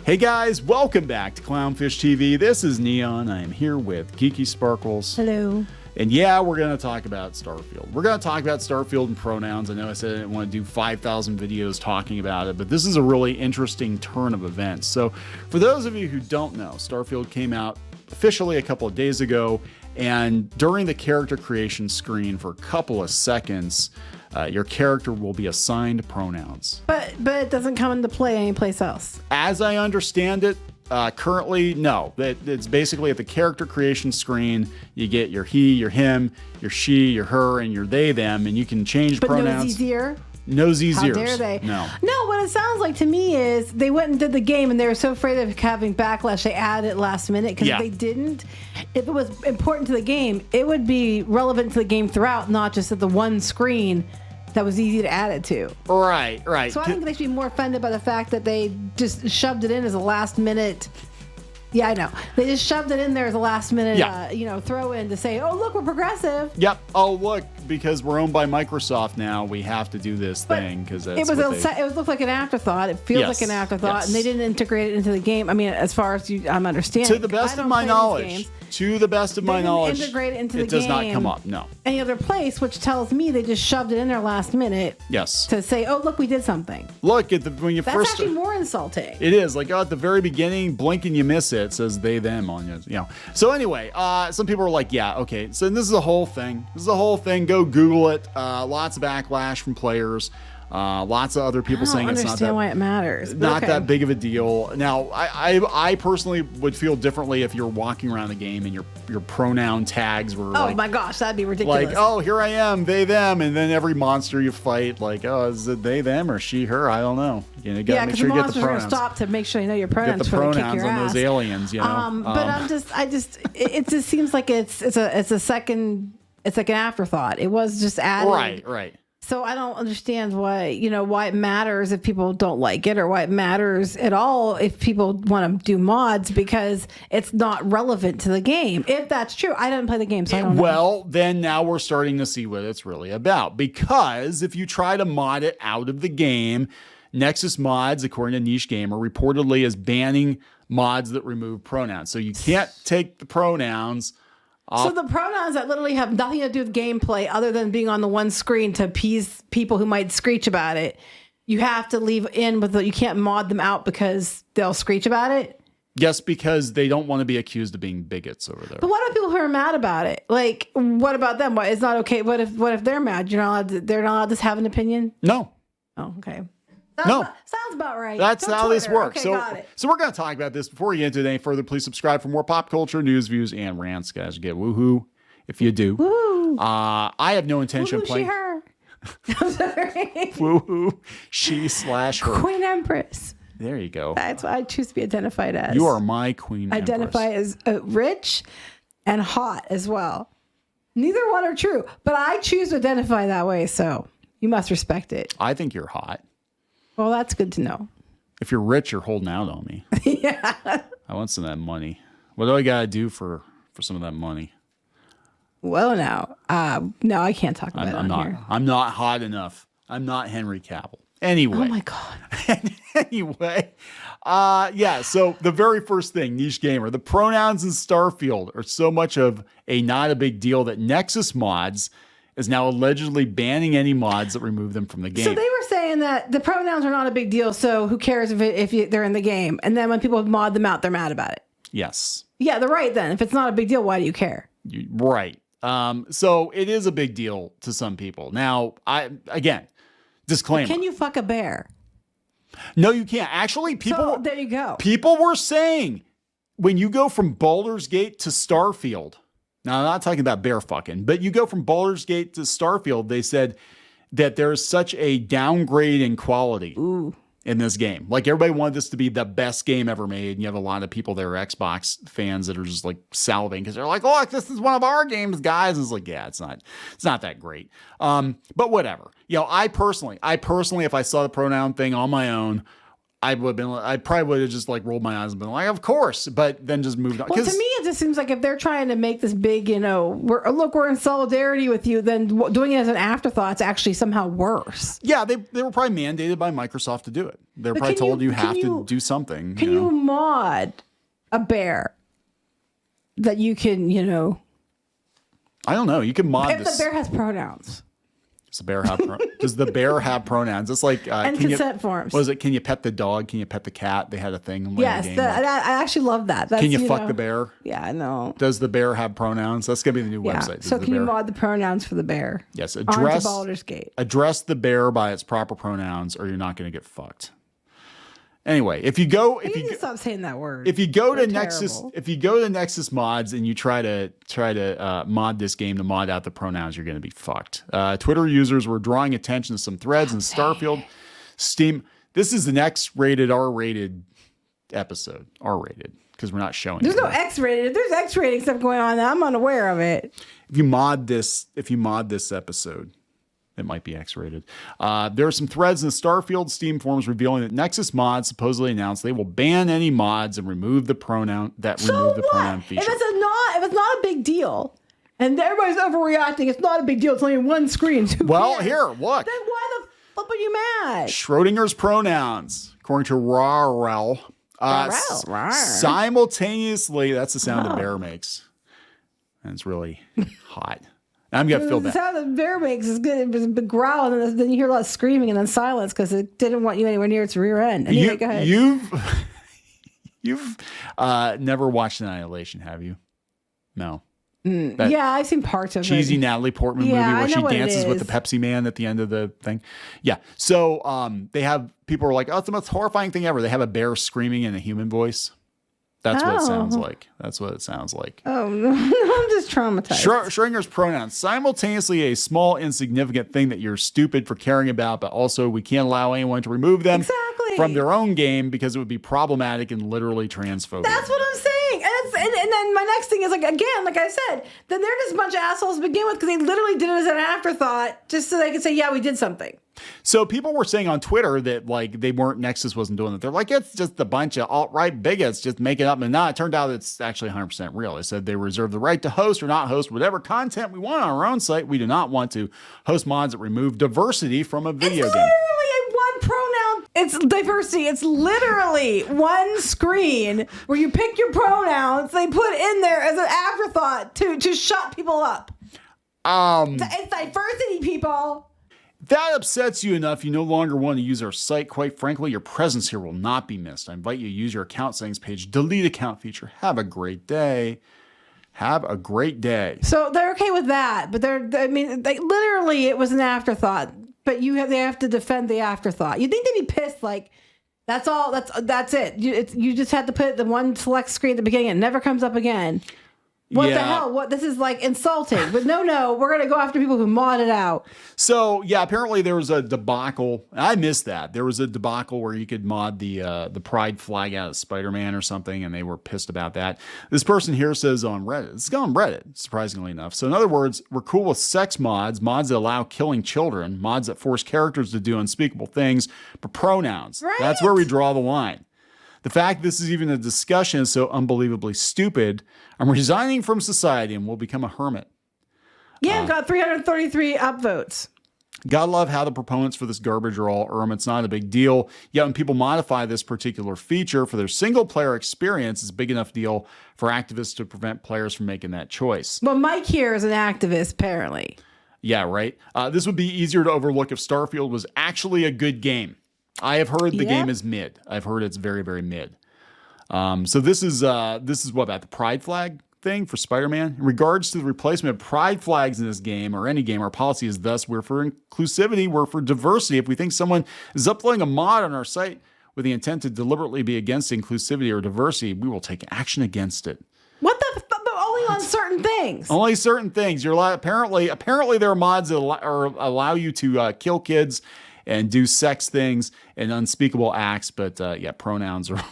Hey guys, welcome back to Clownfish TV. This is Neon. I am here with Geeky Sparkles. Hello. And yeah, we're going to talk about Starfield. We're going to talk about Starfield and pronouns. I know I said I didn't want to do 5,000 videos talking about it, but this is a really interesting turn of events. So for those of you who don't know, Starfield came out officially a couple of days ago, and during the character creation screen for a couple of seconds, your character will be assigned pronouns. But it doesn't come into play anyplace else. As I understand it, currently, no. It's basically at the character creation screen, you get your he, your him, your she, your her, and your they, them, and you can change pronouns. But no easier? No Z's. How dare they? No. No, what it sounds like to me is they went and did the game and they were so afraid of having backlash they added it last minute, because if they didn't, if it was important to the game, it would be relevant to the game throughout, not just at the one screen that was easy to add it to. Right. So I think they should be more offended by the fact that they just shoved it in as a last minute. Yeah, I know. They just shoved it in there as a last minute, throw in to say, oh, look, we're progressive. Yep. Oh, look, because we're owned by Microsoft now, we have to do this thing, because it looked like an afterthought. It feels like an afterthought, and they didn't integrate it into the game. I mean, as far as I'm understanding. To the best of my knowledge. To the best of my knowledge, integrate it into the game. It does not come up, no. Any other place, which tells me they just shoved it in there last minute. Yes. To say, oh, look, we did something. Look, when you That's first... actually more insulting. It is. Like, at the very beginning, blink and you miss it. It says they, them on you. So anyway, some people are like, yeah, okay. So this is the whole thing. Go Google it. Lots of backlash from players. Lots of other people saying it's not that. Why it matters. Not that big of a deal. Now, I personally would feel differently if you're walking around the game and your pronoun tags were oh my gosh, that'd be ridiculous. Like, oh, here I am, they, them, and then every monster you fight, like, oh, is it they, them, or she, her? I don't know. You gotta make sure you get the pronouns. Are gonna stop to make sure you know your pronouns. Get the pronouns on those aliens, you know. But it just seems like it's like an afterthought. It was just added. Right. So I don't understand why it matters if people don't like it, or why it matters at all if people want to do mods, because it's not relevant to the game. If that's true, I didn't play the game, so I don't know. Well, then now we're starting to see what it's really about, because if you try to mod it out of the game, Nexus Mods, according to Niche Gamer, reportedly is banning mods that remove pronouns. So you can't take the pronouns. So the pronouns that literally have nothing to do with gameplay other than being on the one screen to appease people who might screech about it, you have to leave in you can't mod them out because they'll screech about it? Yes, because they don't want to be accused of being bigots over there. But what about people who are mad about it? Like, what about them? It's not okay. What if they're mad? They're not allowed to have an opinion? No. Oh, okay. Sounds about right. That's how this works. Okay, got it. So we're going to talk about this. Before we get into it any further, please subscribe for more pop culture, news, views, and rants, guys. Get woohoo if you do. Woo. I have no intention of playing. She, her. I'm sorry. Woohoo, she/her. Queen Empress. There you go. That's what I choose to be identified as. You are my queen. Identify Empress. as rich and hot as well. Neither one are true, but I choose to identify that way, so you must respect it. I think you're hot. Well, that's good to know. If you're rich, you're holding out on me. Yeah. I want some of that money. What do I got to do for some of that money? Well, now, no, I can't talk about it on here. I'm not hot enough. I'm not Henry Cavill. Anyway. Oh, my God. Anyway. So the very first thing, Niche Gamer, the pronouns in Starfield are so much of a not a big deal that Nexus Mods is now allegedly banning any mods that remove them from the game. So they were saying that the pronouns are not a big deal, so who cares if they're in the game? And then when people mod them out, they're mad about it. Yes. Yeah, they're right then. If it's not a big deal, why do you care? Right. So it is a big deal to some people. Now, disclaimer. Can you fuck a bear? No, you can't. Actually, So there you go. People were saying when you go from Baldur's Gate to Starfield, now, I'm not talking about bear fucking, but you go from Baldur's Gate to Starfield, they said that there's such a downgrade in quality in this game. Like, everybody wanted this to be the best game ever made, and you have a lot of people that are Xbox fans that are just like salving because they're like, oh, this is one of our games, guys. And it's like, yeah, it's not that great. But whatever. I personally, if I saw the pronoun thing on my own, I probably would have just like rolled my eyes and been like, of course, but then just moved on. Well, to me, it just seems like if they're trying to make this big, we're in solidarity with you, then doing it as an afterthought is actually somehow worse. Yeah, they were probably mandated by Microsoft to do it. They're probably told you have to do something. Can you mod a bear that you can, I don't know. You can mod if the bear has pronouns. Does the bear have pronouns? It's like and consent forms. What is it? Can you pet the dog? Can you pet the cat? They had a thing. Yes, I actually love that. Can you fuck the bear? Yeah, I know. Does the bear have pronouns? That's gonna be the new website. So can you mod the pronouns for the bear? Yes. Onto Baldur's Gate. Address the bear by its proper pronouns, or you're not gonna get fucked. Anyway, if you go stop saying that word. If you go to Nexus Mods and you try to mod this game to mod out the pronouns, you're going to be fucked. Twitter users were drawing attention to some threads in Starfield. Steam. This is the next R-rated episode. R-rated because we're not showing. There's no X-rated. If there's X-rated stuff going on, I'm unaware of it. If you mod this episode, it might be X-rated. There are some threads in the Starfield Steam forums revealing that Nexus Mods supposedly announced they will ban any mods and remove the pronoun feature. If it's not a big deal, and everybody's overreacting, it's not a big deal. It's only one screen. Well, here, look. Then why the fuck are you mad? Schrodinger's pronouns, according to Rarrell, simultaneously. That's the sound the bear makes, and it's really hot. I'm going to feel bad. The sound the bear makes is good. It was a big growl, and then you hear a lot of screaming and then silence because it didn't want you anywhere near its rear end. Anyway, go ahead. You've never watched Annihilation, have you? No. Yeah, I've seen parts of it. Cheesy Natalie Portman movie where she dances with the Pepsi Man at the end of the thing. Yeah. So they have people are like, oh, it's the most horrifying thing ever. They have a bear screaming in a human voice. That's what it sounds like. That's what it sounds like. Oh, no. I'm just traumatized. Schrodinger's pronouns. Simultaneously a small, insignificant thing that you're stupid for caring about, but also we can't allow anyone to remove them from their own game because it would be problematic and literally transphobic. That's what I'm saying. And then my next thing is, like I said, then they're just a bunch of assholes to begin with because they literally did it as an afterthought just so they could say, yeah, we did something. So people were saying on Twitter that like Nexus wasn't doing it. They're like, it's just a bunch of alt-right bigots just making up. And now it turned out it's actually 100% real. They said they reserve the right to host or not host whatever content we want on our own site. We do not want to host mods that remove diversity from a video game. One pronoun. It's diversity. It's literally one screen where you pick your pronouns. They put in there as an afterthought to shut people up. It's diversity, people. If that upsets you enough, you no longer want to use our site. Quite frankly, your presence here will not be missed. I invite you to use your account settings page, delete account feature. Have a great day. Have a great day. So they're okay with that, but literally it was an afterthought. But they have to defend the afterthought. You think they'd be pissed? Like that's all. That's it. You just had to put the one select screen at the beginning. It never comes up again. What the hell? What this is like insulting. But no, we're gonna go after people who mod it out. So yeah, apparently there was a debacle. I missed that. There was a debacle where you could mod the pride flag out of Spider-Man or something, and they were pissed about that. This person here says on Reddit, it's on Reddit, surprisingly enough. So in other words, we're cool with sex mods that allow killing children, mods that force characters to do unspeakable things, but pronouns. Right? That's where we draw the line. The fact this is even a discussion is so unbelievably stupid. I'm resigning from society and will become a hermit. Yeah, got 333 upvotes. Gotta love how the proponents for this garbage are all it's not a big deal. Yet when people modify this particular feature for their single player experience, it's a big enough deal for activists to prevent players from making that choice. Well, Mike here is an activist, apparently. Yeah, right. This would be easier to overlook if Starfield was actually a good game. I have heard the game is mid. I've heard it's very, very mid. So this is what about the pride flag thing for Spider-Man? In regards to the replacement of pride flags in this game or any game, our policy is thus we're for inclusivity, we're for diversity. If we think someone is uploading a mod on our site with the intent to deliberately be against inclusivity or diversity, we will take action against it. What the? But only on certain things. Only certain things. You're allowed. Apparently, there are mods that allow you to kill kids and do sex things and unspeakable acts. But pronouns are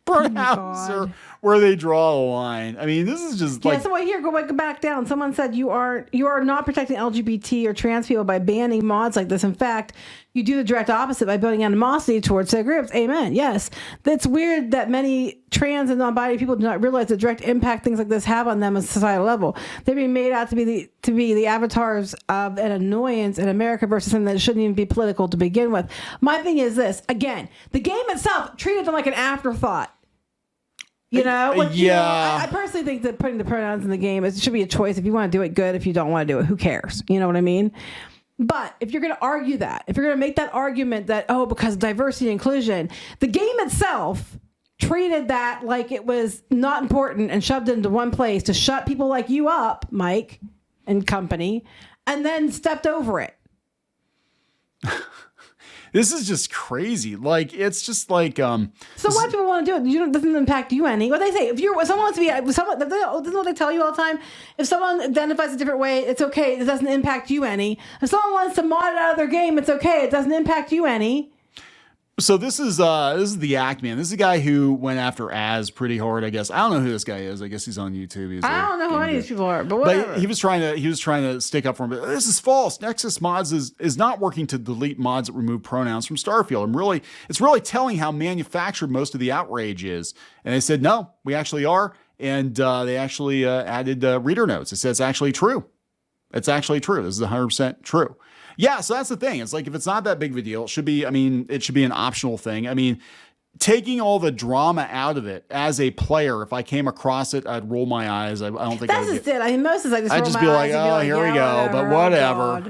are where they draw the line. I mean, this is just like. So here, go back down. Someone said you are not protecting LGBT or trans people by banning mods like this. In fact, you do the direct opposite by building animosity towards their groups. Amen. Yes. It's weird that many trans and non-binary people do not realize the direct impact things like this have on them at a societal level. They're being made out to be the avatars of an annoyance in America versus something that shouldn't even be political to begin with. My thing is this, again, the game itself treated them like an afterthought. You know, I personally think that putting the pronouns in the game, it should be a choice. If you want to do it, good. If you don't want to do it, who cares? You know what I mean? But if you're going to argue that, if you're going to make that argument that, because of diversity and inclusion, the game itself treated that like it was not important and shoved it into one place to shut people like you up, Mike and company, and then stepped over it. This is just crazy. Like, it's just like, so why do people want to do it? It doesn't impact you any. What they say, if someone wants to be, this is what they tell you all the time. If someone identifies a different way, it's okay. It doesn't impact you any. If someone wants to mod it out of their game, it's okay. It doesn't impact you any. So this is the Act Man. This is a guy who went after Az pretty hard, I guess. I don't know who this guy is. I guess he's on YouTube. I don't know who any of these people are, but whatever. But he was trying to stick up for him. But this is false. Nexus Mods is not working to delete mods that remove pronouns from Starfield. And it's really telling how manufactured most of the outrage is. And they said, no, we actually are. And they actually added reader notes. It says it's actually true. It's actually true. This is 100% true. Yeah, so that's the thing. It's like, if it's not that big of a deal, it should be an optional thing. I mean, taking all the drama out of it as a player, if I came across it, I'd roll my eyes. I don't think that's just it. I mean, most is I'd just be like, oh, here we go. But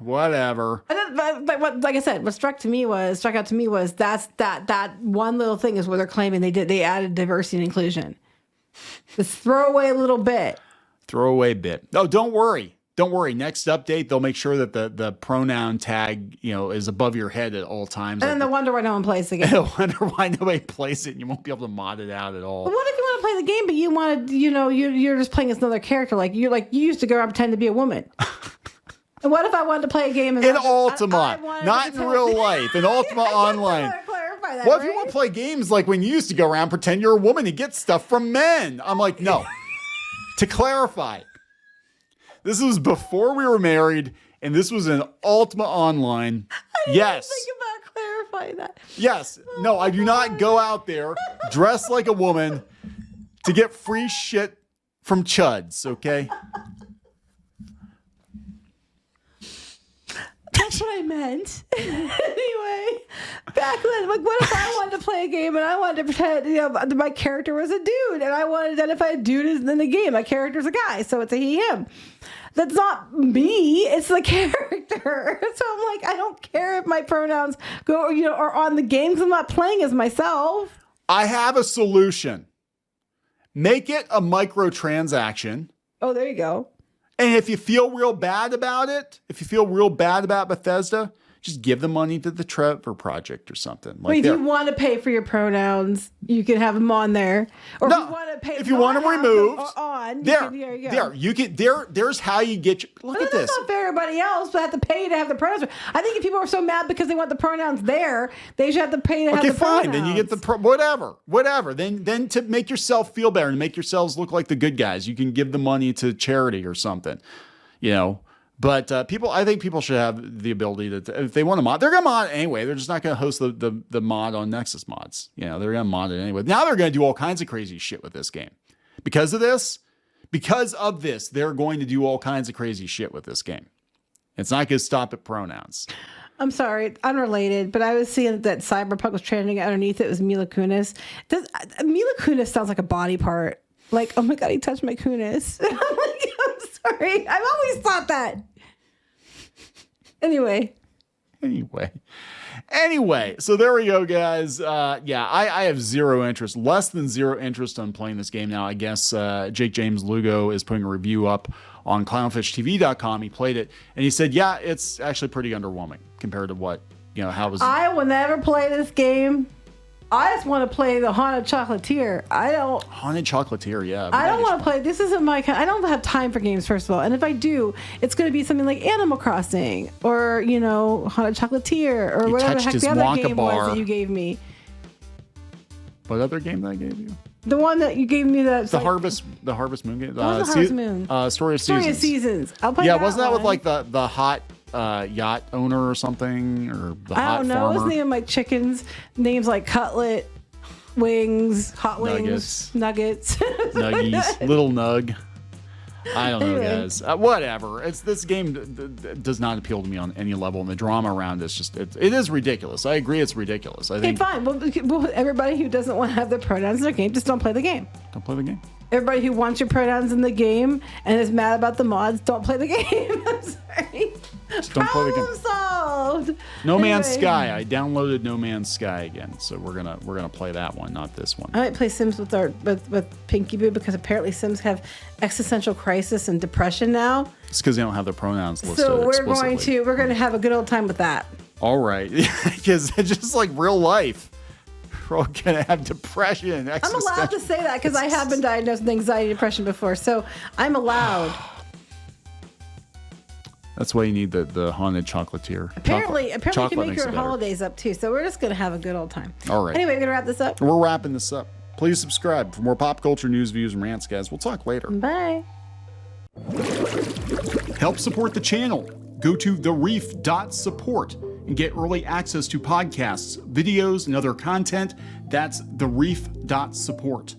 whatever. But like I said, what struck out to me was that one little thing is where they're claiming they added diversity and inclusion. This throwaway little bit. Throwaway bit. Oh, don't worry. Don't worry. Next update, they'll make sure that the pronoun tag, is above your head at all times. And then they'll wonder why no one plays the game. They'll wonder why nobody plays it, and you won't be able to mod it out at all. But what if you want to play the game, but you want to, you're just playing as another character? You used to go around and pretend to be a woman. And what if I wanted to play a game in Ultima, not in real life, in Ultima Online? What if you want to play games like when you used to go around and pretend you're a woman and get stuff from men? I'm like, no. To clarify. This was before we were married, and this was an Ultima Online. I didn't even think about clarifying that. Yes. No, I do not go out there dressed like a woman to get free shit from chuds, okay? That's what I meant. Anyway, back then, what if I wanted to play a game and I wanted to pretend, my character was a dude, and I wanted to identify a dude as in the game. My character's a guy, so it's a he, him. That's not me. It's the character. So I'm like, I don't care if my pronouns are on the game because I'm not playing as myself. I have a solution. Make it a microtransaction. Oh, there you go. And if you feel real bad about it, if you feel real bad about Bethesda, just give the money to the Trevor Project or something. If you want to pay for your pronouns, you can have them on there. Or if you want them removed, on there's how you get. Look at this. That's not for everybody else, but have to pay to have the pronouns. I think if people are so mad because they want the pronouns there, they should have to pay to have the pronouns. Okay, fine. Then you get the whatever. Then to make yourself feel better and make yourselves look like the good guys, you can give the money to charity or something. But I think people should have the ability to, if they want to mod, they're going to mod it anyway. They're just not going to host the mod on Nexus Mods. They're going to mod it anyway. Now they're going to do all kinds of crazy shit with this game. Because of this, they're going to do all kinds of crazy shit with this game. It's not going to stop at pronouns. I'm sorry, unrelated, but I was seeing that Cyberpunk was trending underneath it was Mila Kunis. Mila Kunis sounds like a body part. Like, oh my God, he touched my kunis. I'm sorry. I've always thought that. Anyway, so there we go, guys. I have less than zero interest on playing this game now. I guess Jake James Lugo is putting a review up on clownshishtv.com. He played it, and he said, yeah, it's actually pretty underwhelming compared to what, how it was. I will never play this game. I just want to play the Haunted Chocolatier. Haunted Chocolatier, yeah. I don't want to play. This isn't my kind. I don't have time for games, first of all. And if I do, it's going to be something like Animal Crossing or, Haunted Chocolatier or whatever the heck the other game was that you gave me. What other game that I gave you? The one that you gave me the Harvest Moon game. What was the Harvest Moon? Story of Seasons. Story of Seasons. I'll play. Yeah, wasn't that with like the hot yacht owner or something, or the I hot don't know. farmer. I was naming my chickens names like Cutlet, Wings, Hot Wings, Nuggets. Nuggies, Little Nug. I don't know, Anyway. guys. Whatever. This game does not appeal to me on any level, and the drama around it's just it is ridiculous. I agree, it's ridiculous. I Okay, think fine. Well, everybody who doesn't want to have their pronouns in their game, just don't play the game. don't play the game. Everybody who wants your pronouns in the game and is mad about the mods, don't play the game. I'm sorry. Just don't play the game. Problem solved. No Man's Anyway, Sky. I downloaded No Man's Sky again, so we're gonna play that one, not this one. I might play Sims with Pinky Boo because apparently Sims have existential crisis and depression now. It's because they don't have the pronouns listed. So we're explicitly. going to have a good old time with that. All right, because it's just like real life. We're all gonna have depression. I'm allowed to say that because I have been diagnosed with anxiety and depression before, so I'm allowed. That's why you need the haunted chocolatier. Apparently, you can Chocolate make makes your it better. holidays up too. So we're just gonna have a good old time. All right. Anyway, we're gonna wrap this up. We're wrapping this up. Please subscribe for more pop culture news, views, and rants, guys. We'll talk later. Bye. Help support the channel. Go to thereef.support and get early access to podcasts, videos, and other content. That's thereef.support.